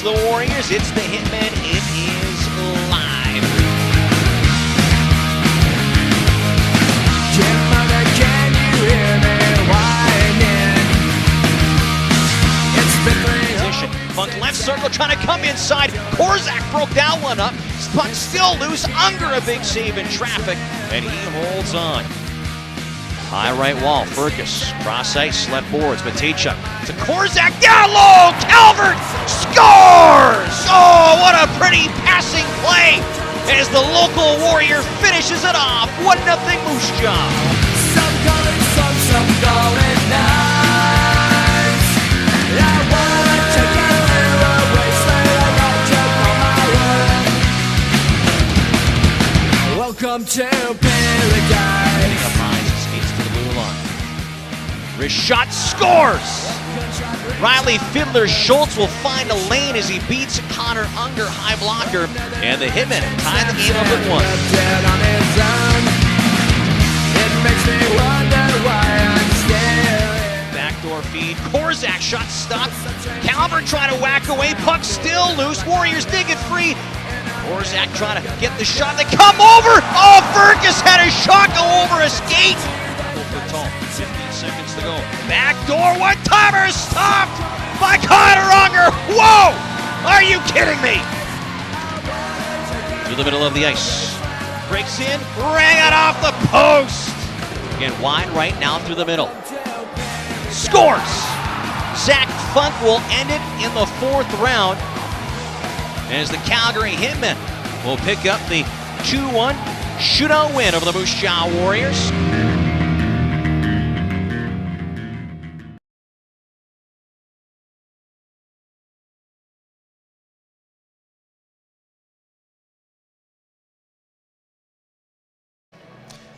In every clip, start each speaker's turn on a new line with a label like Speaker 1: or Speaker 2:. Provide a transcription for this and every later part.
Speaker 1: the Warriors. It's the Hitmen. It is live.
Speaker 2: Can you hear me whining? It's been 3
Speaker 1: Position. Funk left circle trying to come inside. Korzak broke that one up. Puck still loose. Unger a big save in traffic, and he holds on. High right wall, Fergus, cross ice, left boards, Matejchuk to Korzak, down low, Calvert scores! Oh, what a pretty passing play as the local Warrior finishes it off. 1-0 Moose Jaw.
Speaker 2: some going sun, some going nights. I wanna take you away, slay a righteous on my way. Welcome to paradise.
Speaker 1: Up high, he skates to the blue line. Wrist shot, scores! Riley Fiddler Schultz will find a lane as he beats Connor Unger, high blocker, and the Hitmen tie the game up at 1.
Speaker 2: Dead on his own. It makes me wonder why I'm scared.
Speaker 1: Backdoor feed, Korzak shot stopped. Calvert trying to whack away, puck still loose. Warriors dig it free. Korzak trying to get the shot. They come over. Oh, Fergus had a shot go over a skate. For Tall, 15 seconds to go. Backdoor one-timer stopped by Connor Unger. Whoa! Are you kidding me? Through the middle of the ice. Breaks in, rang it off the post. Again, wide right now through the middle. Scores! Zach Funk will end it in the 4th round as the Calgary Hitmen will pick up the 2-1 shootout win over the Moose Jaw Warriors.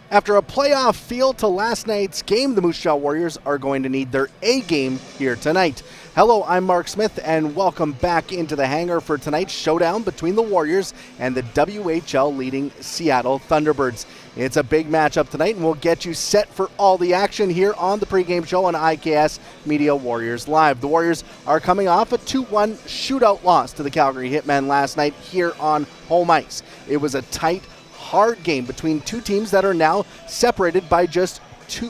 Speaker 3: After a playoff field to last night's game, the Moose Jaw Warriors are going to need their A game here tonight. Hello, I'm Marc Smith, and welcome back into the hangar for tonight's showdown between the Warriors and the WHL-leading Seattle Thunderbirds. It's a big matchup tonight, and we'll get you set for all the action here on the pregame show on IKS Media Warriors Live. The Warriors are coming off a 2-1 shootout loss to the Calgary Hitmen last night here on home ice. It was a tight, hard game between two teams that are now separated by just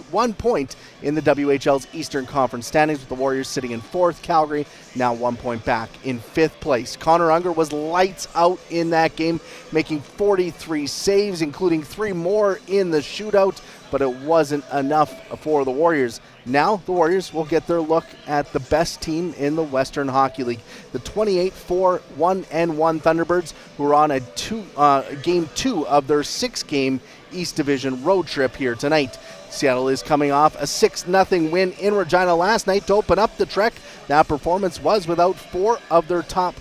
Speaker 3: 1 point in the WHL's Eastern Conference standings, with the Warriors sitting in 4th, Calgary now 1 point back in 5th place. Connor Unger was lights out in that game, making 43 saves, including 3 more in the shootout, but it wasn't enough for the Warriors. Now the Warriors will get their look at the best team in the Western Hockey League, the 28-4-1-1 Thunderbirds, who are on a game 2 of their 6-game East Division road trip here tonight. Seattle is coming off a 6-0 win in Regina last night to open up the trek. That performance was without 4 of their top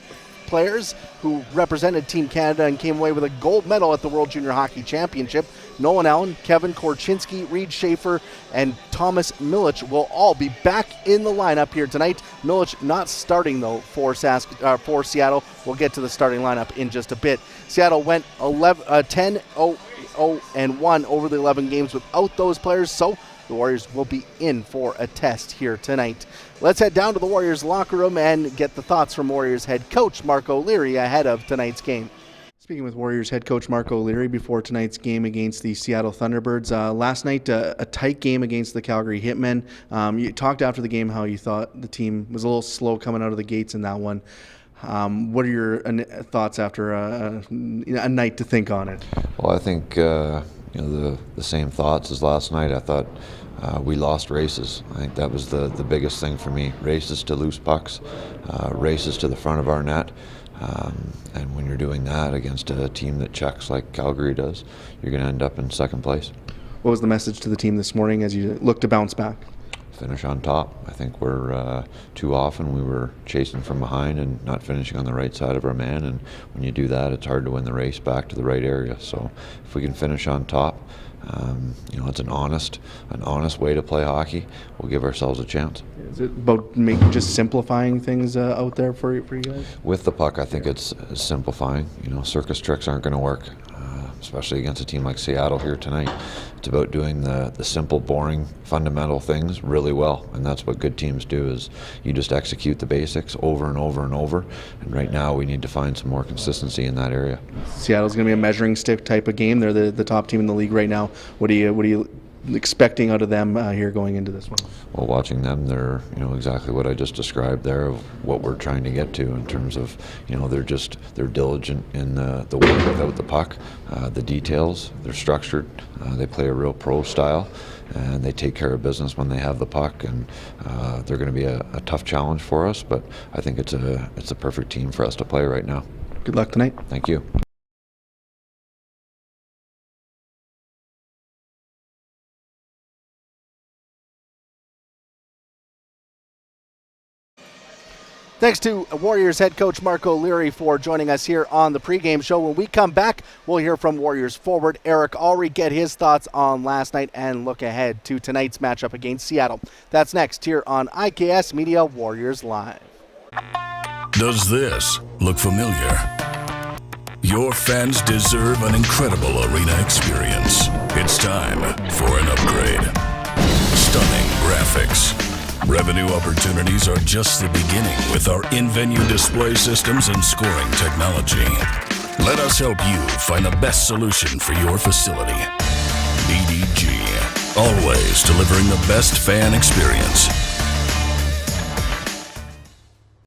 Speaker 3: players who represented Team Canada and came away with a gold medal at the World Junior Hockey Championship. Nolan Allen, Kevin Korchinski, Reed Schaefer, and Thomas Milic will all be back in the lineup here tonight. Milic not starting, though, for Seattle. We'll get to the starting lineup in just a bit. Seattle went 10-0-1 over the 11 games without those players, so the Warriors will be in for a test here tonight. Let's head down to the Warriors locker room and get the thoughts from Warriors head coach Marc O'Leary ahead of tonight's game. Speaking with Warriors head coach Marc O'Leary before tonight's game against the Seattle Thunderbirds. Last night, a tight game against the Calgary Hitmen. You talked after the game how you thought the team was a little slow coming out of the gates in that one. What are your thoughts after a night to think on it?
Speaker 4: Well, I think the same thoughts as last night. I thought we lost races. I think that was the biggest thing for me. Races to loose pucks, races to the front of our net. And when you're doing that against a team that checks like Calgary does, you're going to end up in 2nd place.
Speaker 3: What was the message to the team this morning as you look to bounce back?
Speaker 4: Finish on top. I think we're too often we were chasing from behind and not finishing on the right side of our man, and when you do that, it's hard to win the race back to the right area. So if we can finish on top, it's an honest way to play hockey. We'll give ourselves a chance.
Speaker 3: Is it about just simplifying things out there for you guys?
Speaker 4: With the puck, I think it's simplifying. Circus tricks aren't going to work. especially against a team like Seattle here tonight. It's about doing the simple, boring, fundamental things really well, and that's what good teams do. Is you just execute the basics over and over and over. And right now, we need to find some more consistency in that area.
Speaker 3: Seattle's going to be a measuring stick type of game. They're the top team in the league right now. What are you expecting out of them here going into this one?
Speaker 4: Well, watching them, they're exactly what I just described there of what we're trying to get to in terms of they're diligent in the work without the puck, the details. They're structured. They play a real pro style, and they take care of business when they have the puck. And they're going to be a tough challenge for us, but I think it's a perfect team for us to play right now.
Speaker 3: Good luck tonight.
Speaker 4: Thank you.
Speaker 3: Thanks to Warriors head coach Mark O'Leary for joining us here on the pregame show. When we come back, we'll hear from Warriors forward Eric Ulrey, get his thoughts on last night and look ahead to tonight's matchup against Seattle. That's next here on IKS Media Warriors Live.
Speaker 5: Does this look familiar? Your fans deserve an incredible arena experience. It's time for an upgrade. Stunning graphics. Revenue opportunities are just the beginning with our in-venue display systems and scoring technology. Let us help you find the best solution for your facility. DDG, always delivering the best fan experience.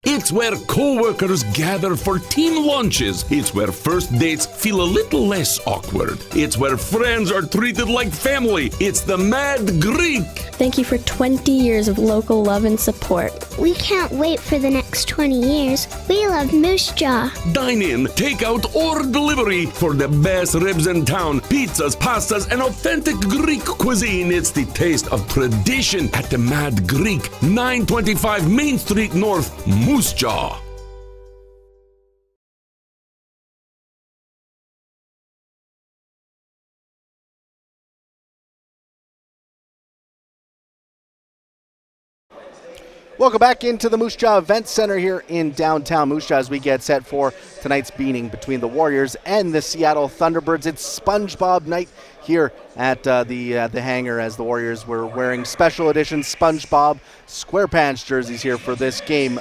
Speaker 6: It's where co-workers gather for team lunches. It's where first dates feel a little less awkward. It's where friends are treated like family. It's the Mad Greek.
Speaker 7: Thank you for 20 years of local love and support.
Speaker 8: We can't wait for the next 20 years. We love Moose Jaw.
Speaker 6: Dine in, take out, or delivery for the best ribs in town. Pizzas, pastas, and authentic Greek cuisine. It's the taste of tradition at the Mad Greek, 925 Main Street North, Moose Jaw.
Speaker 3: Welcome back into the Moose Jaw Event Center here in downtown Moose Jaw as we get set for tonight's meeting between the Warriors and the Seattle Thunderbirds. It's SpongeBob night here at the hangar as the Warriors were wearing special edition SpongeBob SquarePants jerseys here for this game.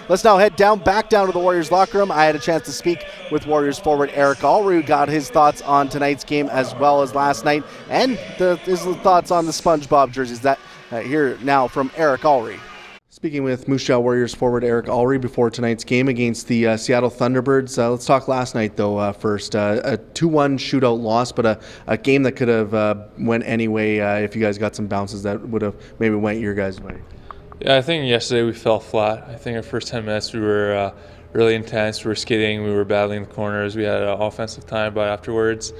Speaker 3: Let's now head back down to the Warriors locker room. I had a chance to speak with Warriors forward Eric Ulrey, who got his thoughts on tonight's game as well as last night, and his thoughts on the SpongeBob jerseys. That here now from Eric Ulrey. Speaking with Moose Jaw Warriors forward Eric Ulrey before tonight's game against the Seattle Thunderbirds. Let's talk last night, though, first. A 2-1 shootout loss, but a game that could have went any way if you guys got some bounces that would have maybe went your guys' way.
Speaker 9: Yeah, I think yesterday we fell flat. I think our first 10 minutes we were really intense. We were skating, we were battling the corners. We had offensive time, but afterwards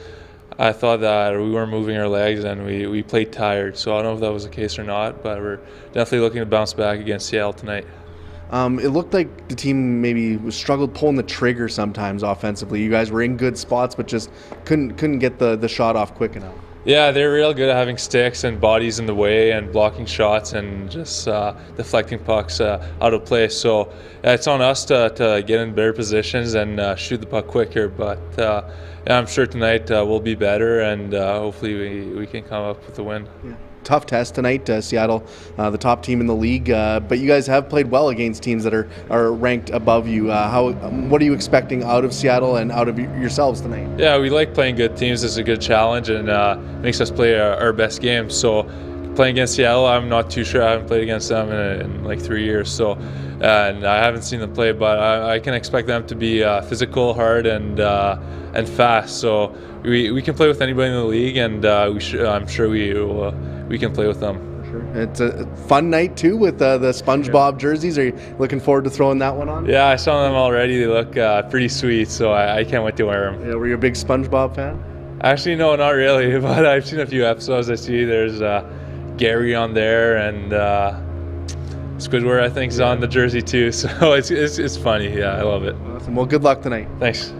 Speaker 9: I thought that we weren't moving our legs and we played tired. So I don't know if that was the case or not, but we're definitely looking to bounce back against Seattle tonight.
Speaker 3: It looked like the team maybe struggled pulling the trigger sometimes offensively. You guys were in good spots, but just couldn't get the shot off quick enough.
Speaker 9: Yeah, they're real good at having sticks and bodies in the way and blocking shots and just deflecting pucks out of play. So it's on us to get in better positions and shoot the puck quicker. But yeah, I'm sure tonight we'll be better and hopefully we can come up with a win.
Speaker 3: Yeah. Tough test tonight, Seattle, the top team in the league, but you guys have played well against teams that are ranked above you. What are you expecting out of Seattle and out of yourselves tonight?
Speaker 9: Yeah, we like playing good teams. It's a good challenge and makes us play our best game. So playing against Seattle, I'm not too sure. I haven't played against them in like 3 years, so and I haven't seen them play, but I can expect them to be physical, hard, and fast. So we can play with anybody in the league, and I'm sure we can play with them.
Speaker 3: Sure. It's a fun night too with the SpongeBob jerseys. Are you looking forward to throwing that one on?
Speaker 9: Yeah, I saw them already. They look pretty sweet, so I can't wait to wear them.
Speaker 3: Yeah, were you a big SpongeBob fan?
Speaker 9: Actually, no, not really, but I've seen a few episodes. I see there's Gary on there, and Squidward, I think, is on the jersey too. So it's funny. Yeah, I love it.
Speaker 3: Awesome. Well, good luck tonight.
Speaker 9: Thanks.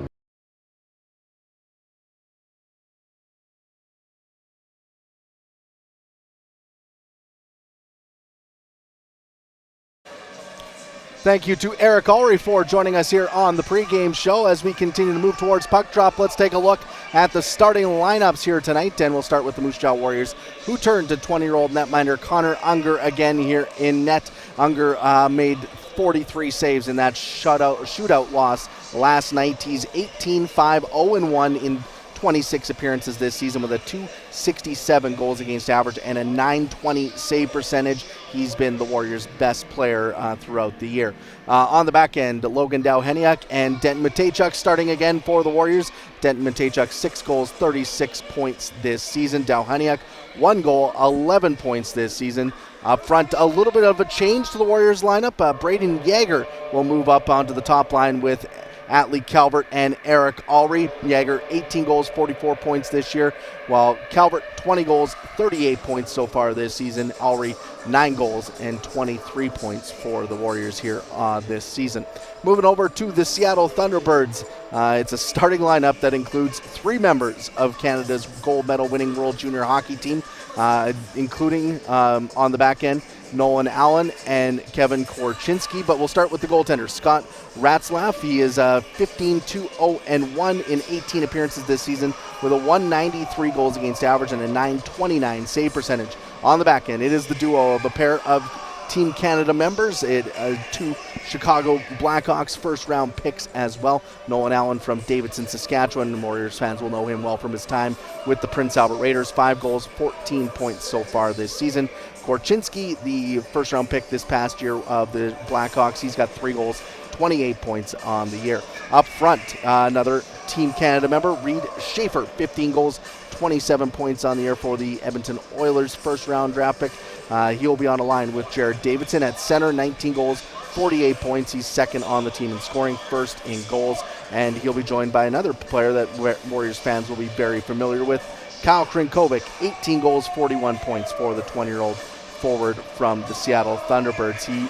Speaker 3: Thank you to Eric Ulrey for joining us here on the pregame show. As we continue to move towards puck drop, let's take a look at the starting lineups here tonight. And we'll start with the Moose Jaw Warriors, who turned to 20-year-old netminder Connor Unger again here in net. Unger made 43 saves in that shootout loss last night. He's 18-5-0-1 in 26 appearances this season with a .267 goals against average and a .920 save percentage. He's been the Warriors' best player throughout the year. On the back end, Logan Dauheniuk and Denton Matejchuk starting again for the Warriors. Denton Matejchuk 6 goals, 36 points this season. Dauheniuk 1 goal, 11 points this season. Up front, a little bit of a change to the Warriors lineup. Braden Yeager will move up onto the top line with Atlee Calvert and Eric Ulrey. Yeager 18 goals, 44 points this year, while Calvert 20 goals, 38 points so far this season. Ulrey 9 goals and 23 points for the Warriors here this season. Moving over to the Seattle Thunderbirds. It's a starting lineup that includes 3 members of Canada's gold medal winning World Junior Hockey team, including on the back end, Nolan Allen and Kevin Korchinski. But we'll start with the goaltender, Scott Ratzlaff. He is 15-2-0-1 in 18 appearances this season with a .193 goals against average and a .929 save percentage. On the back end, it is the duo of a pair of Team Canada members, 2 Chicago Blackhawks first-round picks as well. Nolan Allen from Davidson, Saskatchewan. Warriors fans will know him well from his time with the Prince Albert Raiders. 5 goals, 14 points so far this season. Korchinski, the first-round pick this past year of the Blackhawks, he's got 3 goals, 28 points on the year. Up front, another Team Canada member, Reed Schaefer, 15 goals, 27 points on the year for the Edmonton Oilers first-round draft pick. He'll be on a line with Jared Davidson at center, 19 goals, 48 points. He's second on the team in scoring, first in goals, and he'll be joined by another player that Warriors fans will be very familiar with, Kyle Krinkovic, 18 goals, 41 points for the 20-year-old forward from the Seattle Thunderbirds. He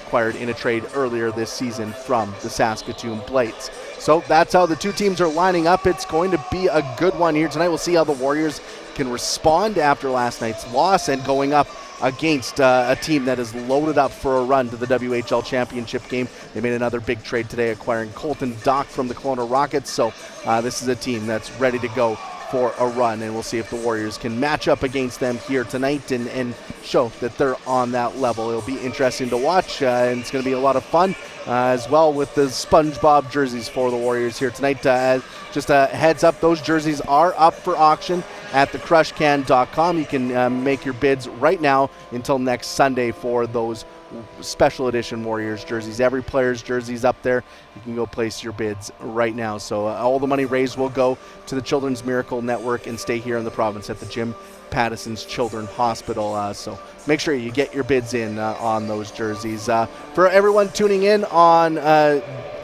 Speaker 3: acquired in a trade earlier this season from the Saskatoon Blades. So that's how the 2 teams are lining up. It's going to be a good one here tonight. We'll see how the Warriors can respond after last night's loss and going up against a team that is loaded up for a run to the WHL championship game. They made another big trade today, acquiring Colton Dock from the Kelowna Rockets. So this is a team that's ready to go for a run, and we'll see if the Warriors can match up against them here tonight and show that they're on that level. It'll be interesting to watch, and it's going to be a lot of fun as well with the SpongeBob jerseys for the Warriors here tonight. Just a heads up, those jerseys are up for auction at thecrushcan.com. You can make your bids right now until next Sunday for those special edition Warriors jerseys. Every player's jersey's up there. You can go place your bids right now. So all the money raised will go to the Children's Miracle Network and stay here in the province at the Jim Pattison's Children's Hospital. So make sure you get your bids in on those jerseys. For everyone tuning in on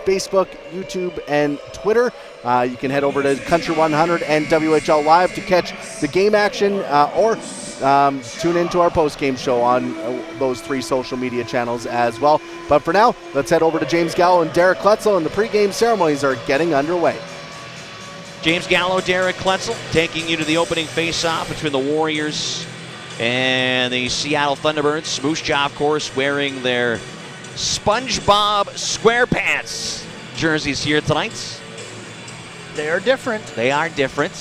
Speaker 3: Facebook, YouTube, and Twitter, you can head over to Country 100 and WHL Live to catch the game action or tune into our post-game show on those 3 social media channels as well. But for now, let's head over to James Gallo and Derek Kletzel, and the pregame ceremonies are getting underway.
Speaker 1: James Gallo, Derek Kletzel, taking you to the opening face-off between the Warriors and the Seattle Thunderbirds. Moose Jaw, of course, wearing their SpongeBob SquarePants jerseys here tonight.
Speaker 10: They are different.
Speaker 1: They are different.